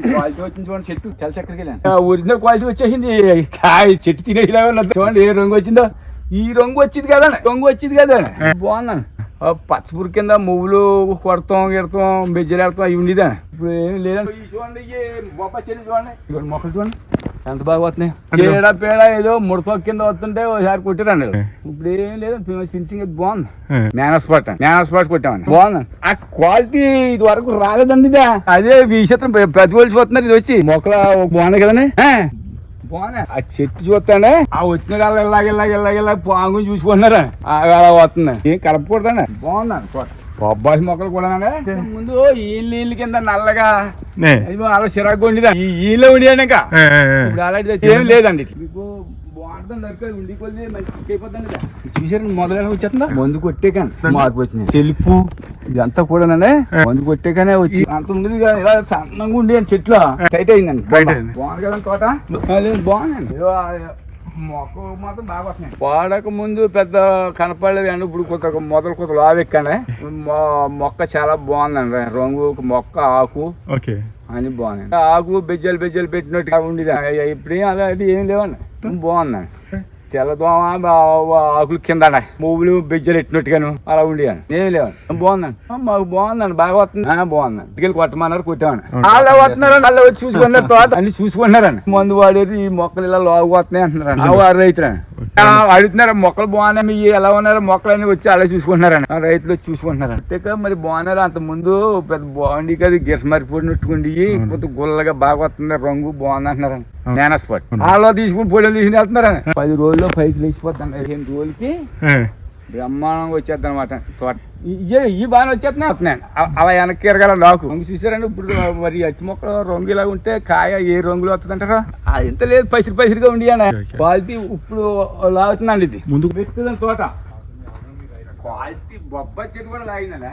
Quality వచ్చింది చూడండి, చెట్టు తెల్ల చక్కరికి ఒరిజినల్ క్వాలిటీ వచ్చేసింది. కాయ చెట్టు తినేలా చూడండి ఏ రంగు వచ్చిందో. ఈ రంగు వచ్చింది కదా, బాగుందండి. పచ్చపురి కింద మువ్వులు కొడతాం గిడతాం బెజ్జలు పెడతాం అవి ఉండేదా. ఇప్పుడు ఏమి లేదండి. చూడండి బొబ్బా చెల్లి చూడండి, మొక్కలు చూడండి ఎంత బాగా వస్తున్నాయి. చీడ పేడ ఏదో ముడత కింద వస్తుంటే ఒకసారి కొట్టారండి. ఇప్పుడు ఏం లేదు, ఫినిషింగ్ బాగుంది. మ్యానస్ పాట్ కొట్టామండి, బాగుంది. ఆ క్వాలిటీ ఇది వరకు రాలేదండి. ఇదే అదే విషయం ప్రతిఫలించిపోతున్నారు. ఇది వచ్చి మొక్కలు బాగున్నాయి కదండి, బాగున్నాయి. ఆ చెట్టు చూస్తాండి, ఆ వచ్చిన కాలం ఇలాగ పాంగు చూసుకుంటున్నారా అలా వస్తుంది. ఏం కలపకూడదండి, బాగుందండి తోట. బొబ్బాసి మొక్కలు కూడా ముందు ఈళ్ళ కింద నల్లగా అలా సిరాకు ఉండేదా, ఈళ్ళే ఉండేది. ఇంకా ఇప్పుడు అలాంటిది ఏం లేదండి. మీకు బాగుంటుంది, ఉండి కొద్ది మంచి అయిపోతుంది. చూసారండి మొదలైన వచ్చేస్తుందా, మందు కొట్టే కానీ మార్పు వచ్చినాయి. తెలుపు ఇదంతా కూడా మందు కొట్టే కానీ వచ్చి అంత ఉండేది. ఇలా సన్నంగా ఉండేది, చెట్లు టైట్ అయిందండి. బాగుంది కదండి తోట, బాగుందండి. మొక్క మాత్రం బాగా వస్తున్నాయి. వాడక ముందు పెద్ద కనపడలేదు అండి, ఇప్పుడు కొత్త మొదలు లావెక్కండి. మొక్క చాలా బాగుందండి. రంగు మొక్క ఆకు అని బాగుంది. ఆకు బెజ్జలు పెట్టినట్టుగా ఉండేది. ఇప్పుడు అలాంటి ఏం లేవండి, బాగుందండి. తెల్లదోమ ఆకులు కింద మువ్వులు బెజ్జలు ఎట్టినట్టుగాను అలా ఉండేవాను. ఏమి లేవండి, బాగుందండి. మాకు బాగుందండి, బాగా వస్తుంది, బాగుందండి. ఇటుకెళ్ళి కొట్టమన్నారు, కొట్టామని వాళ్ళు వస్తున్నారండి. వాళ్ళు వచ్చి చూసుకున్నారు, తోట అన్ని చూసుకుంటున్నారండి. మందు వాడేది ఈ మొక్కలు ఇలా లోగు వస్తున్నాయి అంటున్నారండి. రైతులండి అడుగుతున్నారు, మొక్కలు బాగున్నాయి మీ ఎలా ఉన్నారు, మొక్కలన్నీ వచ్చి అలా చూసుకుంటున్నారండి. రైతులు వచ్చి చూసుకుంటున్నారండి. అంతేకా మరి బాగున్నారు. అంత ముందు పెద్ద బాగుండి కదా, గిరసమరిపోయినట్టుకుండి కొంత గుల్లగా బాగా వస్తుంది, రంగు బాగుంది అంటున్నారండి. మ్యానస్ పాట్ వాళ్ళు తీసుకుని పొడిలు తీసుకుని వెళ్తున్నారండి. 10 రోజుల్లో పైకి లేచిపోతాను. 15 రోజులకి బ్రహ్మాండంగా వచ్చేద్ది అనమాట తోట. ఈ బాగా వచ్చేస్తున్నాయి. అలా వెనక్కి ఎరగాల నాకు రంగు చూసారండి. ఇప్పుడు మరి అట్టి మొక్కలు రంగు ఇలా ఉంటే కాయ ఏ రంగులో వస్తుంది అంటారా, ఎంత లేదు పసిరిగా ఉండి క్వాలిటీ ఇప్పుడు లాగుతుందండి. ఇది ముందుకు పెట్టుకుందండి తోట. క్వాలిటీ బొబ్బాయి చెట్టు కూడా లాగిందండి,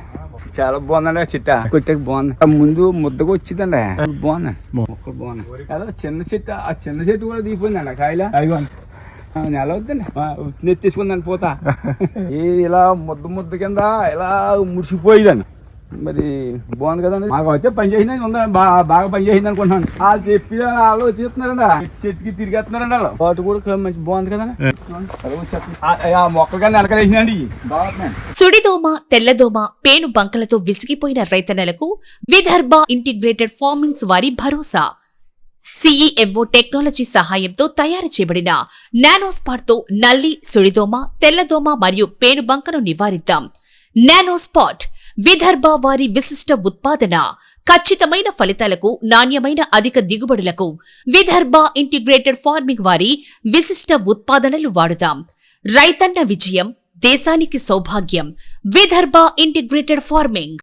చాలా బాగుందండి. ఆ చెట్టు కొట్టే బాగుంది. ముందు ముద్దగా వచ్చిందండి, బాగుందండి. మొక్కలు బాగున్నాయి. అలా చిన్న చెట్టు, ఆ చిన్న చెట్టు కూడా దిగిపోయిందండి కాయల. నెల అవుతుందండి, నెత్తేసుకుందండి పోతా. ఇలా ముద్ద కింద ఇలా ముడిసిపోయిందండి. మరి బాగుంది కదండి. మాకు అయితే పని చేసిందని ఉందండి, బాగా పని చేసింది అనుకుంటున్నాను. వాళ్ళు చెప్పి వాళ్ళు వచ్చేస్తున్నారండి, చెట్టుకి తిరిగేస్తున్నారండి. వాళ్ళు తోట కూడా మంచి బాగుంది కదండి. ఆ మొక్కలు కానీ వెనకలేసిందండి, బాగుంటున్నాయి. సుడిదోమ, తెల్లదోమ, పేను బంకలతో విసిగిపోయిన రైతన్నలకు విదర్భ ఇంటిగ్రేటెడ్ ఫార్మింగ్స్ వారి భరోసా. సిఈఎంఓ టెక్నాలజీ సహాయంతో తయారు చేయబడిన నానోస్పాట్ తో నల్లి, సుడిదోమ, తెల్లదోమ మరియు పేనుబంకను నివారిద్దాం. నానోస్పాట్ విదర్భ వారి విశిష్ట ఉత్పాదన. ఖచ్చితమైన ఫలితాలకు, నాణ్యమైన అధిక దిగుబడులకు విదర్భ ఇంటిగ్రేటెడ్ ఫార్మింగ్ వారి విశిష్ట ఉత్పాదనలు వాడుదాం. రైతన్న విజయం, దేశానికి సౌభాగ్యం. Vidarbha integrated farming.